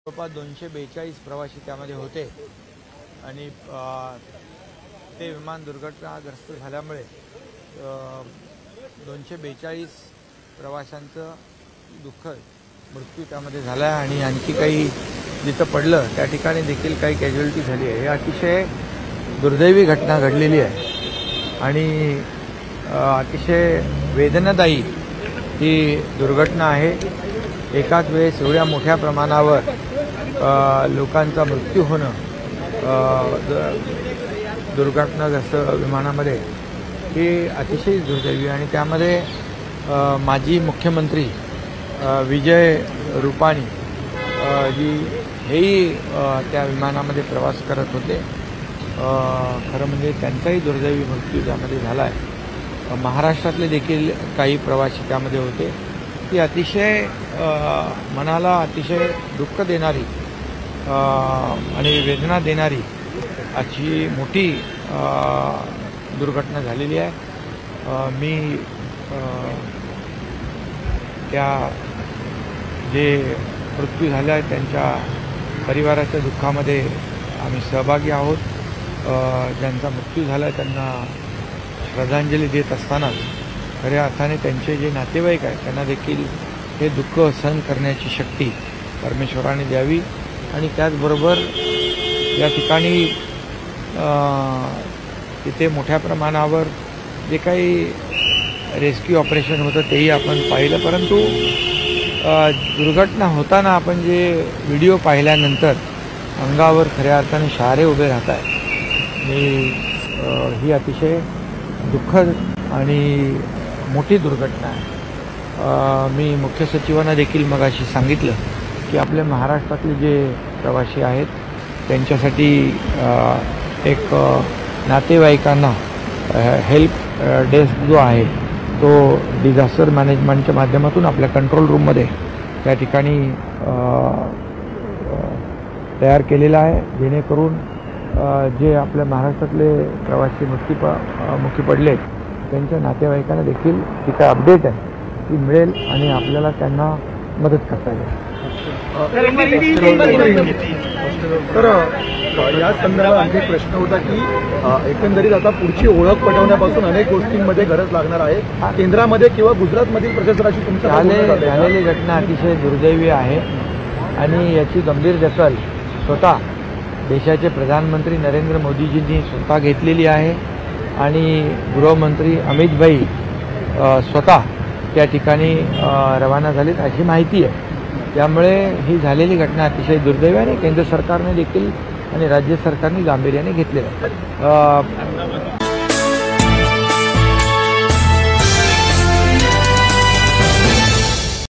जवळपास 242 प्रवासी त्यामध्ये होते आणि ते विमान दुर्घटनाग्रस्त झाल्यामुळे 242 प्रवाशांचं दुःखद मृत्यू त्यामध्ये झाला आहे आणि आणखी काही जिथं पडलं त्या ठिकाणी देखील काही कॅज्युअलिटी झाली आहे। ही अतिशय दुर्दैवी घटना घडलेली आहे आणि अतिशय वेदनादायी ही दुर्घटना आहे। एकाच वेळेस एवढ्या मोठ्या प्रमाणावर लोकांचा मृत्यू होणं दुर्घटनाग्रस्त विमानामध्ये हे अतिशय दुर्दैवी आणि त्यामध्ये माजी मुख्यमंत्री विजय रुपाणी जी हेही त्या विमानामध्ये प्रवास करत होते। खरं म्हणजे त्यांचाही दुर्दैवी मृत्यू त्यामध्ये झाला आहे। महाराष्ट्रातले देखील काही प्रवासी त्यामध्ये होते। ती अतिशय मनाला अतिशय दुःख देणारी आणि वेदना देणारी अशी मोठी दुर्घटना झालेली आहे। मी त्या जे मृत्यू झाला आहे त्यांच्या परिवाराच्या दुःखामध्ये आम्ही सहभागी आहोत। ज्यांचा मृत्यू झाला आहे त्यांना श्रद्धांजली देत असताना खऱ्या अर्थाने त्यांचे जे नातेवाईक आहेत त्यांना देखील हे दुःख सहन करण्याची शक्ती परमेश्वराने द्यावी आणि त्याचबरोबर या ठिकाणी तिथे मोठ्या प्रमाणावर जे काही रेस्क्यू ऑपरेशन होतं तेही आपण पाहिलं, परंतु दुर्घटना होताना आपण जे व्हिडिओ पाहिल्यानंतर अंगावर खऱ्या अर्थाने शहारे उभे राहत आहेत। ही अतिशय दुःखद आणि मोठी दुर्घटना आहे। मी मुख्य सचिवांना देखील मगाशी सांगितलं की आपल्या महाराष्ट्रातले जे प्रवासी आहेत त्यांच्यासाठी एक नातेवाईकांना हेल्प डेस्क जो आहे तो डिझास्टर मॅनेजमेंटच्या माध्यमातून आपल्या कंट्रोल रूममध्ये त्या ठिकाणी तयार केलेला आहे, जेणेकरून जे आपल्या महाराष्ट्रातले प्रवासी मुक्ती पडले त्यांच्या नातेवाईकांना देखील ती काय अपडेट आहे ती मिळेल आणि आपल्याला त्यांना मदत करता येईल। तर या संदर्भात आणखी प्रश्न होता की एकंदरीत आता पुढची ओळख पटवण्यापासून अनेक गोष्टींमध्ये गरज लागणार आहे। केंद्रामध्ये किंवा गुजरातमधील प्रशासनाशी तुमच्या झालेली घटना अतिशय दुर्दैवी आहे आणि याची गंभीर दखल स्वतः देशाचे प्रधानमंत्री नरेंद्र मोदीजींनी स्वतः घेतलेली आहे आणि गृहमंत्री अमित भाई स्वतः त्या ठिकाणी रवाना झालेत अशी माहिती आहे। त्यामुळे ही झालेली घटना अतिशय दुर्दैवी आणि केंद्र सरकारने देखील आणि राज्य सरकारने गांभीर्याने घेतलेलं आहे।